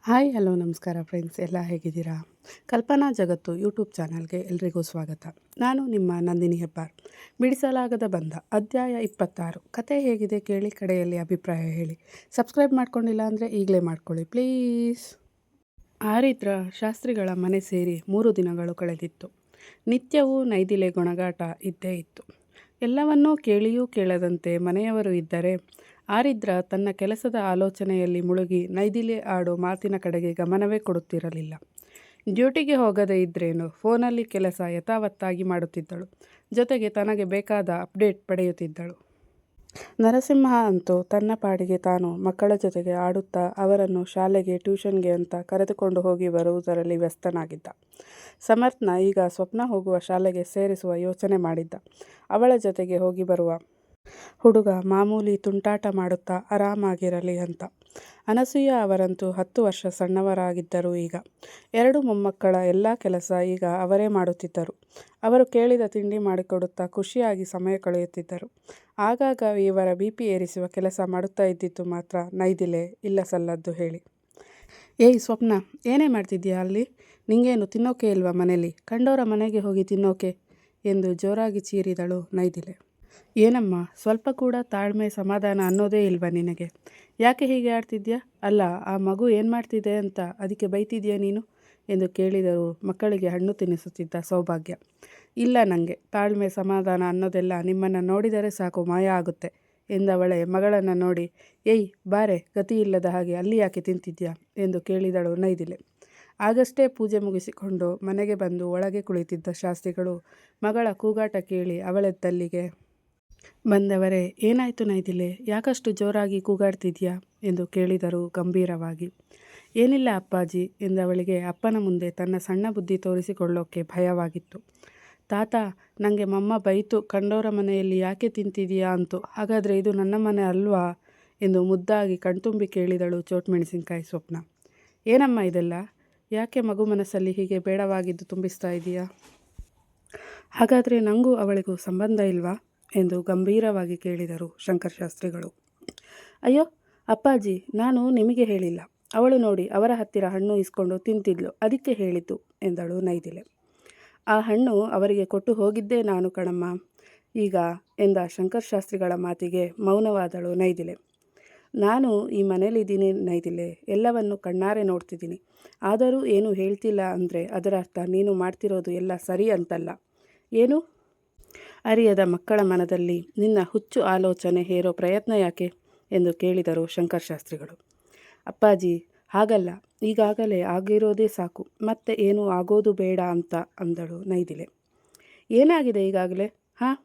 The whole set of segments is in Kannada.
ಹಾಯ್ ಹಲೋ ನಮಸ್ಕಾರ ಫ್ರೆಂಡ್ಸ್, ಎಲ್ಲ ಹೇಗಿದ್ದೀರಾ? ಕಲ್ಪನಾ ಜಗತ್ತು ಯೂಟ್ಯೂಬ್ ಚಾನಲ್ಗೆ ಎಲ್ರಿಗೂ ಸ್ವಾಗತ. ನಾನು ನಿಮ್ಮ ನಂದಿನಿ ಹೆಬ್ಬಾರ್. ಬಿಡಿಸಲಾಗದ ಬಂಧ ಅಧ್ಯಾಯ 26. ಕತೆ ಹೇಗಿದೆ ಕೇಳಿ, ಕಡೆಯಲ್ಲಿ ಅಭಿಪ್ರಾಯ ಹೇಳಿ. ಸಬ್ಸ್ಕ್ರೈಬ್ ಮಾಡ್ಕೊಂಡಿಲ್ಲ ಅಂದರೆ ಈಗಲೇ ಮಾಡ್ಕೊಳ್ಳಿ ಪ್ಲೀಸ್. ಆರಿದ್ರ ಶಾಸ್ತ್ರಿಗಳ ಮನೆ ಸೇರಿ 3 ದಿನಗಳು ಕಳೆದಿತ್ತು. ನಿತ್ಯವೂ ನೈದಿಲೆ ಗೊಣಗಾಟ ಇದ್ದೇ ಇತ್ತು. ಎಲ್ಲವನ್ನೂ ಕೇಳಿಯೂ ಕೇಳದಂತೆ ಮನೆಯವರು ಇದ್ದರೆ ಆರಿದ್ರ ತನ್ನ ಕೆಲಸದ ಆಲೋಚನೆಯಲ್ಲಿ ಮುಳುಗಿ ನೈದಿಲೆ ಆಡೋ ಮಾತಿನ ಕಡೆಗೆ ಗಮನವೇ ಕೊಡುತ್ತಿರಲಿಲ್ಲ. ಡ್ಯೂಟಿಗೆ ಹೋಗದೇ ಇದ್ರೇನು, ಫೋನಲ್ಲಿ ಕೆಲಸ ಯಥಾವತ್ತಾಗಿ ಮಾಡುತ್ತಿದ್ದಳು. ಜೊತೆಗೆ ತನಗೆ ಬೇಕಾದ ಅಪ್ಡೇಟ್ ಪಡೆಯುತ್ತಿದ್ದಳು. ನರಸಿಂಹ ಅಂತೂ ತನ್ನ ಪಾಡಿಗೆ ತಾನು ಮಕ್ಕಳ ಜೊತೆಗೆ ಆಡುತ್ತಾ ಅವರನ್ನು ಶಾಲೆಗೆ ಟ್ಯೂಷನ್ಗೆ ಅಂತ ಕರೆದುಕೊಂಡು ಹೋಗಿ ಬರುವುದರಲ್ಲಿ ವ್ಯಸ್ತನಾಗಿದ್ದ. ಸಮರ್ಥ್ನ ಈಗ ಸ್ವಪ್ನ ಹೋಗುವ ಶಾಲೆಗೆ ಸೇರಿಸುವ ಯೋಚನೆ ಮಾಡಿದ್ದ. ಅವಳ ಜೊತೆಗೆ ಹೋಗಿ ಬರುವ ಹುಡುಗ ಮಾಮೂಲಿ ತುಂಟಾಟ ಮಾಡುತ್ತಾ ಆರಾಮಾಗಿರಲಿ ಅಂತ. ಅನಸೂಯ ಅವರಂತೂ 10 ವರ್ಷ ಸಣ್ಣವರಾಗಿದ್ದರು. ಈಗ 2 ಮೊಮ್ಮಕ್ಕಳ ಎಲ್ಲ ಕೆಲಸ ಈಗ ಅವರೇ ಮಾಡುತ್ತಿದ್ದರು. ಅವರು ಕೇಳಿದ ತಿಂಡಿ ಮಾಡಿಕೊಡುತ್ತಾ ಖುಷಿಯಾಗಿ ಸಮಯ ಕಳೆಯುತ್ತಿದ್ದರು. ಆಗಾಗ ಇವರ BP ಏರಿಸುವ ಕೆಲಸ ಮಾಡುತ್ತಾ ಇದ್ದಿದ್ದು ಮಾತ್ರ ನೈದಿಲೆ ಇಲ್ಲ ಸಲ್ಲದ್ದು ಹೇಳಿ. ಏಯ್ ಸ್ವಪ್ನ, ಏನೇ ಮಾಡ್ತಿದ್ಯಾ ಅಲ್ಲಿ? ನಿಂಗೇನು ತಿನ್ನೋಕೆ ಇಲ್ವಾ ಮನೇಲಿ? ಕಂಡೋರ ಮನೆಗೆ ಹೋಗಿ ತಿನ್ನೋಕೆ ಎಂದು ಜೋರಾಗಿ ಚೀರಿದಳು ನೈದಿಲೆ. ಏನಮ್ಮ, ಸ್ವಲ್ಪ ಕೂಡ ತಾಳ್ಮೆ ಸಮಾಧಾನ ಅನ್ನೋದೇ ಇಲ್ವಾ ನಿನಗೆ? ಯಾಕೆ ಹೀಗೆ ಆಡ್ತಿದ್ಯಾ? ಅಲ್ಲ, ಆ ಮಗು ಏನು ಮಾಡ್ತಿದೆ ಅಂತ ಅದಕ್ಕೆ ಬೈತಿದ್ಯಾ ನೀನು ಎಂದು ಕೇಳಿದರು ಮಕ್ಕಳಿಗೆ ಹಣ್ಣು ತಿನ್ನಿಸುತ್ತಿದ್ದ ಸೌಭಾಗ್ಯ. ಇಲ್ಲ, ನನಗೆ ತಾಳ್ಮೆ ಸಮಾಧಾನ ಅನ್ನೋದೆಲ್ಲ ನಿಮ್ಮನ್ನು ನೋಡಿದರೆ ಸಾಕು ಮಾಯ ಆಗುತ್ತೆ ಎಂದವಳೆ ಮಗಳನ್ನು ನೋಡಿ, ಏಯ್ ಬಾರೆ, ಗತಿ ಇಲ್ಲದ ಹಾಗೆ ಅಲ್ಲಿ ಯಾಕೆ ತಿಂತಿದ್ಯಾ ಎಂದು ಕೇಳಿದಳು ನೈದಿಲೆ. ಆಗಷ್ಟೇ ಪೂಜೆ ಮುಗಿಸಿಕೊಂಡು ಮನೆಗೆ ಬಂದು ಒಳಗೆ ಕುಳಿತಿದ್ದ ಶಾಸ್ತ್ರಿಗಳು ಮಗಳ ಕೂಗಾಟ ಕೇಳಿ ಅವಳೆದ್ದಲ್ಲಿಗೆ ಬಂದವರೇ, ಏನಾಯಿತು ನೈದಿಲೆ, ಯಾಕಷ್ಟು ಜೋರಾಗಿ ಕೂಗಾಡ್ತಿದ್ಯಾ ಎಂದು ಕೇಳಿದರು ಗಂಭೀರವಾಗಿ. ಏನಿಲ್ಲ ಅಪ್ಪಾಜಿ ಎಂದವಳಿಗೆ ಅಪ್ಪನ ಮುಂದೆ ತನ್ನ ಸಣ್ಣ ಬುದ್ಧಿ ತೋರಿಸಿಕೊಳ್ಳೋಕ್ಕೆ ಭಯವಾಗಿತ್ತು. ತಾತ, ನನಗೆ ಮಮ್ಮ ಬೈತು, ಕಂಡೋರ ಮನೆಯಲ್ಲಿ ಯಾಕೆ ತಿಂತಿದೀಯಾ ಅಂತು. ಹಾಗಾದರೆ ಇದು ನನ್ನ ಮನೆ ಅಲ್ವಾ ಎಂದು ಮುದ್ದಾಗಿ ಕಣ್ತುಂಬಿ ಕೇಳಿದಳು ಚೋಟ್ಮೆಣಸಿನಕಾಯಿ ಸ್ವಪ್ನ. ಏನಮ್ಮ ಇದೆಲ್ಲ? ಯಾಕೆ ಮಗು ಮನಸ್ಸಲ್ಲಿ ಹೀಗೆ ಬೇಡವಾಗಿದ್ದು ತುಂಬಿಸ್ತಾ ಇದೀಯಾ? ಹಾಗಾದರೆ ನನಗೂ ಅವಳಿಗೂ ಸಂಬಂಧ ಇಲ್ವಾ ಎಂದು ಗಂಭೀರವಾಗಿ ಕೇಳಿದರು ಶಂಕರಶಾಸ್ತ್ರಿಗಳು. ಅಯ್ಯೋ ಅಪ್ಪಾಜಿ, ನಾನು ನಿಮಗೆ ಹೇಳಿಲ್ಲ. ಅವಳು ನೋಡಿ ಅವರ ಹತ್ತಿರ ಹಣ್ಣು ಇಸ್ಕೊಂಡು ತಿಂತಿದ್ಲು, ಅದಕ್ಕೆ ಹೇಳಿದ್ದು ಎಂದಳು ನೈದಿಲೆ. ಆ ಹಣ್ಣು ಅವರಿಗೆ ಕೊಟ್ಟು ಹೋಗಿದ್ದೇ ನಾನು ಕಣಮ್ಮ ಈಗ ಎಂದ ಶಂಕರಶಾಸ್ತ್ರಿಗಳ ಮಾತಿಗೆ ಮೌನವಾದಳು ನೈದಿಲೆ. ನಾನು ಈ ಮನೇಲಿದ್ದೀನಿ ನೈದಿಲೆ, ಎಲ್ಲವನ್ನು ಕಣ್ಣಾರೆ ನೋಡ್ತಿದ್ದೀನಿ. ಆದರೂ ಏನು ಹೇಳ್ತಿಲ್ಲ ಅಂದರೆ ಅದರ ಅರ್ಥ ನೀನು ಮಾಡ್ತಿರೋದು ಎಲ್ಲ ಸರಿ ಅಂತಲ್ಲ. ಏನು? ಅರಿಯದ ಮಕ್ಕಳ ಮನದಲ್ಲಿ ನಿನ್ನ ಹುಚ್ಚು ಆಲೋಚನೆ ಹೇರೋ ಪ್ರಯತ್ನ ಯಾಕೆ ಎಂದು ಕೇಳಿದರು ಶಂಕರಶಾಸ್ತ್ರಿಗಳು. ಅಪ್ಪಾಜಿ, ಹಾಗಲ್ಲ, ಈಗಾಗಲೇ ಆಗಿರೋದೇ ಸಾಕು, ಮತ್ತೆ ಏನೂ ಆಗೋದು ಬೇಡ ಅಂತ ಅಂದಳು ನೈದಿಲೆ. ಏನಾಗಿದೆ ಈಗಾಗಲೇ? ಹಾಂ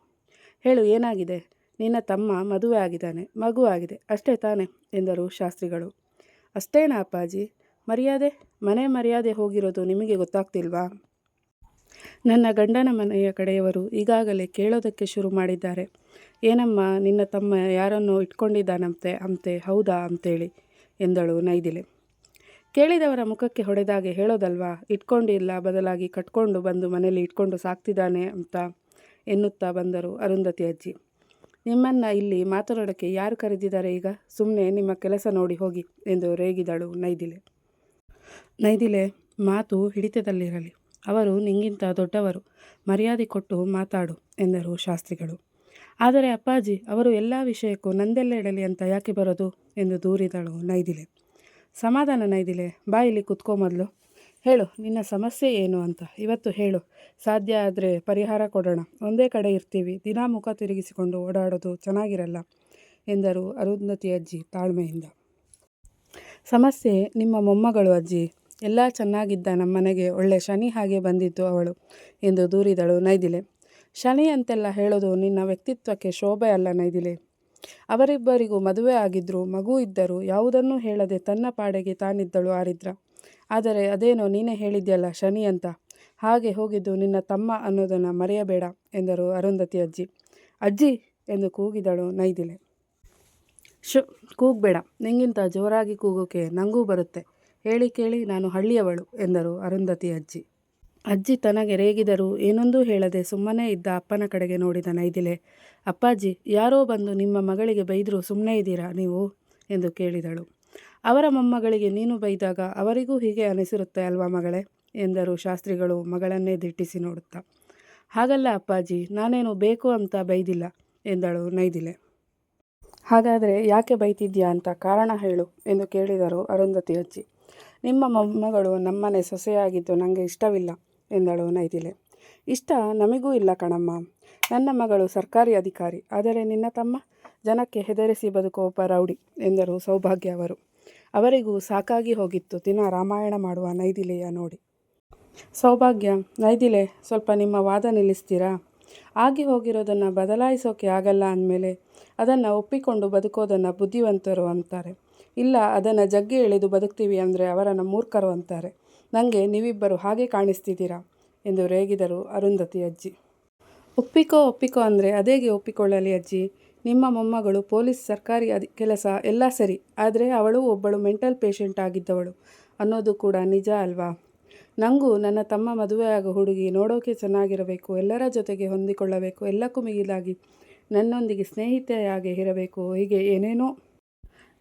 ಹೇಳು, ಏನಾಗಿದೆ? ನಿನ್ನ ತಮ್ಮ ಮದುವೆ ಆಗಿದ್ದಾನೆ, ಮಗು ಆಗಿದೆ, ಅಷ್ಟೇ ತಾನೆ ಎಂದರು ಶಾಸ್ತ್ರಿಗಳು. ಅಷ್ಟೇನಾ ಅಪ್ಪಾಜಿ? ಮರ್ಯಾದೆ, ಮನೆ ಮರ್ಯಾದೆ ಹೋಗಿರೋದು ನಿಮಗೆ ಗೊತ್ತಾಗ್ತಿಲ್ವಾ? ನನ್ನ ಗಂಡನ ಮನೆಯ ಕಡೆಯವರು ಈಗಾಗಲೇ ಕೇಳೋದಕ್ಕೆ ಶುರು ಮಾಡಿದ್ದಾರೆ. ಏನಮ್ಮ, ನಿನ್ನ ತಮ್ಮ ಯಾರನ್ನೋ ಇಟ್ಕೊಂಡಿದ್ದಾನಂತೆ ಅಂತೆ, ಹೌದಾ ಅಂತೇಳಿ ಎಂದಳು ನೈದಿಲೆ. ಕೇಳಿದವರ ಮುಖಕ್ಕೆ ಹೊಡೆದಾಗೆ ಹೇಳೋದಲ್ವಾ, ಇಟ್ಕೊಂಡಿಲ್ಲ, ಬದಲಾಗಿ ಕಟ್ಕೊಂಡು ಬಂದು ಮನೇಲಿ ಇಟ್ಕೊಂಡು ಸಾಕ್ತಿದ್ದಾನೆ ಅಂತ ಎನ್ನುತ್ತಾ ಬಂದರು ಅರುಂಧತಿ ಅಜ್ಜಿ. ನಿಮ್ಮನ್ನು ಇಲ್ಲಿ ಮಾತನಾಡೋಕ್ಕೆ ಯಾರು ಕರೆದಿದ್ದಾರೆ ಈಗ? ಸುಮ್ಮನೆ ನಿಮ್ಮ ಕೆಲಸ ನೋಡಿ ಹೋಗಿ ಎಂದು ರೇಗಿದಳು ನೈದಿಲೆ. ನೈದಿಲೆ, ಮಾತು ಹಿಡಿತದಲ್ಲಿರಲಿ, ಅವರು ನಿಂಗಿಂತ ದೊಡ್ಡವರು, ಮರ್ಯಾದೆ ಕೊಟ್ಟು ಮಾತಾಡು ಎಂದರು ಶಾಸ್ತ್ರಿಗಳು. ಆದರೆ ಅಪ್ಪಾಜಿ, ಅವರು ಎಲ್ಲ ವಿಷಯಕ್ಕೂ ನಂದೆಲ್ಲ ಇಡಲಿ ಅಂತ ಯಾಕೆ ಬರೋದು ಎಂದು ದೂರಿದಳು ನೈದಿಲೆ. ಸಮಾಧಾನ ನೈದಿಲೆ, ಬಾ ಇಲ್ಲಿ ಕುತ್ಕೋ ಮೊದಲು. ಹೇಳು, ನಿನ್ನ ಸಮಸ್ಯೆ ಏನು ಅಂತ ಇವತ್ತು ಹೇಳು. ಸಾಧ್ಯ ಆದರೆ ಪರಿಹಾರ ಕೊಡೋಣ. ಒಂದೇ ಕಡೆ ಇರ್ತೀವಿ, ದಿನಾ ಮುಖ ತಿರುಗಿಸಿಕೊಂಡು ಓಡಾಡೋದು ಚೆನ್ನಾಗಿರಲ್ಲ ಎಂದರು ಅರುಂಧತಿ ಅಜ್ಜಿ ತಾಳ್ಮೆಯಿಂದ. ಸಮಸ್ಯೆ ನಿಮ್ಮ ಮೊಮ್ಮಗಳು ಅಜ್ಜಿ. ಎಲ್ಲ ಚೆನ್ನಾಗಿದ್ದ ನಮ್ಮನೆಗೆ ಒಳ್ಳೆ ಶನಿ ಹಾಗೆ ಬಂದಿದ್ದು ಅವಳು ಎಂದು ದೂರಿದಳು ನೈದಿಲೆ. ಶನಿ ಅಂತೆಲ್ಲ ಹೇಳೋದು ನಿನ್ನ ವ್ಯಕ್ತಿತ್ವಕ್ಕೆ ಶೋಭೆ ಅಲ್ಲ ನೈದಿಲೆ. ಅವರಿಬ್ಬರಿಗೂ ಮದುವೆ ಆಗಿದ್ರು, ಮಗು ಇದ್ದರು, ಯಾವುದನ್ನೂ ಹೇಳದೆ ತನ್ನ ಪಾಡೆಗೆ ತಾನಿದ್ದಳು ಆರಿದ್ರ. ಆದರೆ ಅದೇನೋ ನೀನೇ ಹೇಳಿದ್ಯಲ್ಲ ಶನಿ ಅಂತ, ಹಾಗೆ ಹೋಗಿದ್ದು ನಿನ್ನ ತಮ್ಮ ಅನ್ನೋದನ್ನು ಮರೆಯಬೇಡ ಎಂದರು ಅರುಂಧತಿ ಅಜ್ಜಿ. ಅಜ್ಜಿ ಎಂದು ಕೂಗಿದಳು ನೈದಿಲೆ. ಕೂಗಬೇಡ, ನಿಂಗಿಂತ ಜೋರಾಗಿ ಕೂಗೋಕೆ ನನಗೂ ಬರುತ್ತೆ. ಹೇಳಿ ಕೇಳಿ, ನಾನು ಹಳ್ಳಿಯವಳು ಎಂದರು ಅರುಂಧತಿ ಅಜ್ಜಿ. ಅಜ್ಜಿ ತನಗೆ ರೇಗಿದರೂ ಏನೊಂದೂ ಹೇಳದೆ ಸುಮ್ಮನೆ ಇದ್ದ ಅಪ್ಪನ ಕಡೆಗೆ ನೋಡಿದ ನೈದಿಲೆ. ಅಪ್ಪಾಜಿ, ಯಾರೋ ಬಂದು ನಿಮ್ಮ ಮಗಳಿಗೆ ಬೈದರೂ ಸುಮ್ಮನೆ ಇದ್ದೀರಾ ನೀವು ಎಂದು ಕೇಳಿದಳು. ಅವರ ಮೊಮ್ಮಗಳಿಗೆ ನೀನು ಬೈದಾಗ ಅವರಿಗೂ ಹೀಗೆ ಅನಿಸಿರುತ್ತೆ ಅಲ್ವಾ ಮಗಳೇ ಎಂದರು ಶಾಸ್ತ್ರಿಗಳು ಮಗಳನ್ನೇ ದಿಟ್ಟಿಸಿ ನೋಡುತ್ತಾ. ಹಾಗಲ್ಲ ಅಪ್ಪಾಜಿ, ನಾನೇನು ಬೇಕು ಅಂತ ಬೈದಿಲ್ಲ ಎಂದಳು ನೈದಿಲೆ. ಹಾಗಾದರೆ ಯಾಕೆ ಬೈತಿದ್ಯಾ ಅಂತ ಕಾರಣ ಹೇಳು ಎಂದು ಕೇಳಿದರು ಅರುಂಧತಿ ಅಜ್ಜಿ. ನಿಮ್ಮ ಮೊಮ್ಮಗಳು ನಮ್ಮನೆ ಸೊಸೆಯಾಗಿದ್ದು ನನಗೆ ಇಷ್ಟವಿಲ್ಲ ಎಂದಳು ನೈದಿಲೆ. ಇಷ್ಟ ನಮಗೂ ಇಲ್ಲ ಕಣಮ್ಮ. ನನ್ನ ಮಗಳು ಸರ್ಕಾರಿ ಅಧಿಕಾರಿ, ಆದರೆ ನಿನ್ನ ತಮ್ಮ ಜನಕ್ಕೆ ಹೆದರಿಸಿ ಬದುಕೋ ಒಬ್ಬ ರೌಡಿ ಎಂದರು ಸೌಭಾಗ್ಯ ಅವರು. ಅವರಿಗೂ ಸಾಕಾಗಿ ಹೋಗಿತ್ತು ದಿನ ರಾಮಾಯಣ ಮಾಡುವ ನೈದಿಲೆಯ ನೋಡಿ. ಸೌಭಾಗ್ಯ, ನೈದಿಲೆ, ಸ್ವಲ್ಪ ನಿಮ್ಮ ವಾದ ನಿಲ್ಲಿಸ್ತೀರಾ? ಆಗಿ ಹೋಗಿರೋದನ್ನು ಬದಲಾಯಿಸೋಕೆ ಆಗಲ್ಲ ಅಂದಮೇಲೆ ಅದನ್ನು ಒಪ್ಪಿಕೊಂಡು ಬದುಕೋದನ್ನು ಬುದ್ಧಿವಂತರು ಅಂತಾರೆ. ಇಲ್ಲ, ಅದನ್ನು ಜಗ್ಗಿ ಎಳೆದು ಬದುಕ್ತೀವಿ ಅಂದರೆ ಅವರನ್ನು ಮೂರ್ಖರು ಅಂತಾರೆ. ನನಗೆ ನೀವಿಬ್ಬರು ಹಾಗೆ ಕಾಣಿಸ್ತಿದ್ದೀರಾ ಎಂದು ರೇಗಿದರು ಅರುಂಧತಿ ಅಜ್ಜಿ. ಒಪ್ಪಿಕೋ ಅಂದರೆ ಅದೇಗೆ ಒಪ್ಪಿಕೊಳ್ಳಲಿ ಅಜ್ಜಿ? ನಿಮ್ಮ ಮೊಮ್ಮಗಳು ಪೊಲೀಸ್, ಸರ್ಕಾರಿ ಕೆಲಸ ಎಲ್ಲ ಸರಿ, ಆದರೆ ಅವಳು ಒಬ್ಬಳು ಮೆಂಟಲ್ ಪೇಷಂಟ್ ಆಗಿದ್ದವಳು ಅನ್ನೋದು ಕೂಡ ನಿಜ ಅಲ್ವಾ? ನನಗೂ ನನ್ನ ತಮ್ಮ ಮದುವೆಯಾಗೋ ಹುಡುಗಿ ನೋಡೋಕೆ ಚೆನ್ನಾಗಿರಬೇಕು, ಎಲ್ಲರ ಜೊತೆಗೆ ಹೊಂದಿಕೊಳ್ಳಬೇಕು, ಎಲ್ಲಕ್ಕೂ ಮಿಗಿಲಾಗಿ ನನ್ನೊಂದಿಗೆ ಸ್ನೇಹಿತೆಯಾಗಿ ಇರಬೇಕು, ಹೀಗೆ ಏನೇನೋ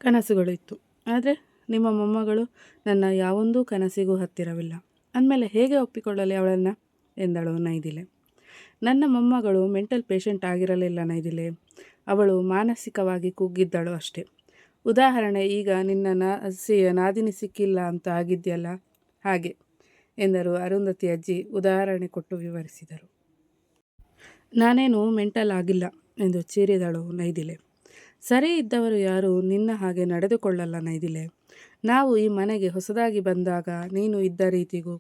ಕನಸುಗಳು ಇತ್ತು. ಆದರೆ ನಿಮ್ಮ ಮೊಮ್ಮಗಳು ನನ್ನ ಯಾವೊಂದೂ ಕನಸಿಗೂ ಹತ್ತಿರವಿಲ್ಲ ಅಂದಮೇಲೆ ಹೇಗೆ ಒಪ್ಪಿಕೊಳ್ಳಲಿ ಅವಳನ್ನು ಎಂದಳು ನೈದಿಲೆ. ನನ್ನ ಮೊಮ್ಮಗಳು ಮೆಂಟಲ್ ಪೇಷಂಟ್ ಆಗಿರಲಿಲ್ಲ ನೈದಿಲೆ, ಅವಳು ಮಾನಸಿಕವಾಗಿ ಕುಗ್ಗಿದ್ದಳು ಅಷ್ಟೇ. ಉದಾಹರಣೆ, ಈಗ ನಿನ್ನ ನಾದಿನಿ ಸಿಕ್ಕಿಲ್ಲ ಅಂತ ಆಗಿದೆಯಲ್ಲ ಹಾಗೆ ಎಂದರು ಅರುಂಧತಿ ಅಜ್ಜಿ ಉದಾಹರಣೆ ಕೊಟ್ಟು ವಿವರಿಸಿದರು. ನಾನೇನು ಮೆಂಟಲ್ ಆಗಿಲ್ಲ ಎಂದು ಚೀರಿದಳು ನೈದಿಲೆ. ಸರಿ ಇದ್ದವರು ಯಾರು ನಿನ್ನ ಹಾಗೆ ನಡೆದುಕೊಳ್ಳಲ್ಲ ನೈದಿಲೆ. ನಾವು ಈ ಮನೆಗೆ ಹೊಸದಾಗಿ ಬಂದಾಗ ನೀನು ಇದ್ದ ರೀತಿಗೂ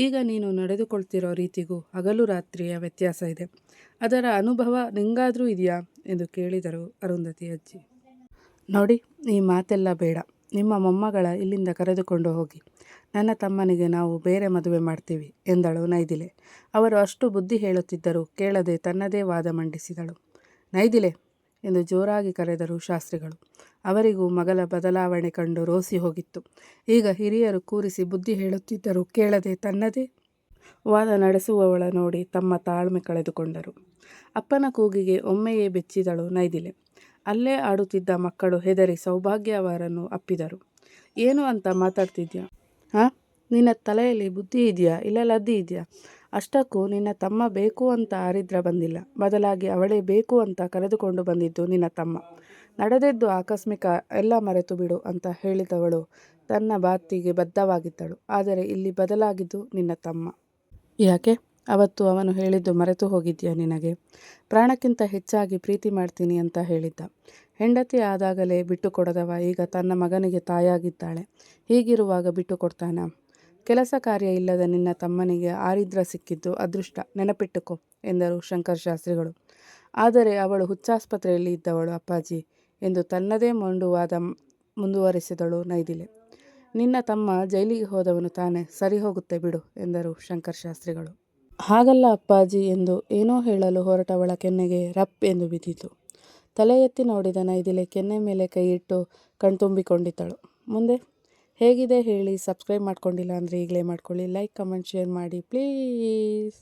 ಈಗ ನೀನು ನಡೆದುಕೊಳ್ತಿರೋ ರೀತಿಗೂ ಹಗಲು ರಾತ್ರಿಯ ವ್ಯತ್ಯಾಸ ಇದೆ. ಅದರ ಅನುಭವ ನಿಂಗಾದರೂ ಇದೆಯಾ ಎಂದು ಕೇಳಿದರು ಅರುಂಧತಿ ಅಜ್ಜಿ. ನೋಡಿ, ಈ ಮಾತೆಲ್ಲ ಬೇಡ. ನಿಮ್ಮ ಮೊಮ್ಮಗಳ ಇಲ್ಲಿಂದ ಕರೆದುಕೊಂಡು ಹೋಗಿ. ನನ್ನ ತಮ್ಮನಿಗೆ ನಾವು ಬೇರೆ ಮದುವೆ ಮಾಡ್ತೀವಿ ಎಂದಳು ನೈದಿಲೆ. ಅವರು ಅಷ್ಟು ಬುದ್ಧಿ ಹೇಳುತ್ತಿದ್ದರೂ ಕೇಳದೆ ತನ್ನದೇ ವಾದ ಮಂಡಿಸಿದಳು. ನೈದಿಲೆ ಎಂದು ಜೋರಾಗಿ ಕರೆದರು ಶಾಸ್ತ್ರಿಗಳು. ಅವರಿಗೂ ಮಗಳ ಬದಲಾವಣೆ ಕಂಡು ರೋಸಿ ಹೋಗಿತ್ತು. ಈಗ ಹಿರಿಯರು ಕೂರಿಸಿ ಬುದ್ಧಿ ಹೇಳುತ್ತಿದ್ದರೂ ಕೇಳದೆ ತನ್ನದೇ ವಾದ ನಡೆಸುವವಳ ನೋಡಿ ತಮ್ಮ ತಾಳ್ಮೆ ಕಳೆದುಕೊಂಡರು. ಅಪ್ಪನ ಕೂಗಿಗೆ ಒಮ್ಮೆಯೇ ಬೆಚ್ಚಿದಳು ನೈದಿಲೆ. ಅಲ್ಲೇ ಆಡುತ್ತಿದ್ದ ಮಕ್ಕಳು ಹೆದರಿ ಸೌಭಾಗ್ಯ ಅವರನ್ನು ಅಪ್ಪಿದರು. ಏನು ಅಂತ ಮಾತಾಡ್ತಿದ್ಯಾ? ನಿನ್ನ ತಲೆಯಲ್ಲಿ ಬುದ್ಧಿ ಇದೆಯಾ ಇಲ್ಲ ಲದ್ದಿ ಇದೆಯಾ? ಅಷ್ಟಕ್ಕೂ ನಿನ್ನ ತಮ್ಮ ಬೇಕು ಅಂತ ಆರಿದ್ರ ಬಂದಿಲ್ಲ, ಬದಲಾಗಿ ಅವಳೇ ಬೇಕು ಅಂತ ಕರೆದುಕೊಂಡು ಬಂದಿದ್ದು ನಿನ್ನ ತಮ್ಮ. ನಡೆದಿದ್ದು ಆಕಸ್ಮಿಕ, ಎಲ್ಲ ಮರೆತು ಬಿಡು ಅಂತ ಹೇಳಿದವಳು ತನ್ನ ಮಾತಿಗೆ ಬದ್ಧವಾಗಿದ್ದಳು. ಆದರೆ ಇಲ್ಲಿ ಬದಲಾಗಿದ್ದು ನಿನ್ನ ತಮ್ಮ. ಯಾಕೆ? ಅವತ್ತು ಅವನು ಹೇಳಿದ್ದು ಮರೆತು ಹೋಗಿದ್ಯಾ ನಿನಗೆ? ಪ್ರಾಣಕ್ಕಿಂತ ಹೆಚ್ಚಾಗಿ ಪ್ರೀತಿ ಮಾಡ್ತೀನಿ ಅಂತ ಹೇಳಿದ್ದ. ಹೆಂಡತಿ ಆದಾಗಲೇ ಬಿಟ್ಟು ಕೊಡದವ ಈಗ ತನ್ನ ಮಗನಿಗೆ ತಾಯಾಗಿದ್ದಾಳೆ. ಹೀಗಿರುವಾಗ ಬಿಟ್ಟು ಕೊಡ್ತಾನಾ? ಕೆಲಸ ಕಾರ್ಯ ಇಲ್ಲದ ನಿನ್ನ ತಮ್ಮನಿಗೆ ಆರಿದ್ರ ಸಿಕ್ಕಿದ್ದು ಅದೃಷ್ಟ, ನೆನಪಿಟ್ಟುಕೋ ಎಂದರು ಶಂಕರ್ ಶಾಸ್ತ್ರಿಗಳು. ಆದರೆ ಅವಳು ಹುಚ್ಚಾಸ್ಪತ್ರೆಯಲ್ಲಿ ಇದ್ದವಳು ಅಪ್ಪಾಜಿ ಎಂದು ತನ್ನದೇ ಮೊಂಡುವಾದ ಮುಂದುವರಿಸಿದಳು ನೈದಿಲೆ. ನಿನ್ನ ತಮ್ಮ ಜೈಲಿಗೆ ಹೋದವನು ತಾನೇ, ಸರಿ ಹೋಗುತ್ತೆ ಬಿಡು ಎಂದರು ಶಂಕರ್ ಶಾಸ್ತ್ರಿಗಳು. ಹಾಗಲ್ಲ ಅಪ್ಪಾಜಿ ಎಂದು ಏನೋ ಹೇಳಲು ಹೊರಟವಳ ಕೆನ್ನೆಗೆ ರಪ್ ಎಂದು ಬಿದ್ದಿತು. ತಲೆ ಎತ್ತಿ ನೋಡಿದ ನೈದಿಲೆ ಕೆನ್ನೆ ಮೇಲೆ ಕೈಯಿಟ್ಟು ಕಣ್ತುಂಬಿಕೊಂಡಿದ್ದಳು. ಮುಂದೆ ಹೇಗಿದೆ ಹೇಳಿ? ಸಬ್ಸ್ಕ್ರೈಬ್ ಮಾಡ್ಕೊಂಡಿಲ್ಲ ಅಂದರೆ ಈಗಲೇ ಮಾಡ್ಕೊಳ್ಳಿ. ಲೈಕ್, ಕಮೆಂಟ್, ಶೇರ್ ಮಾಡಿ ಪ್ಲೀಸ್.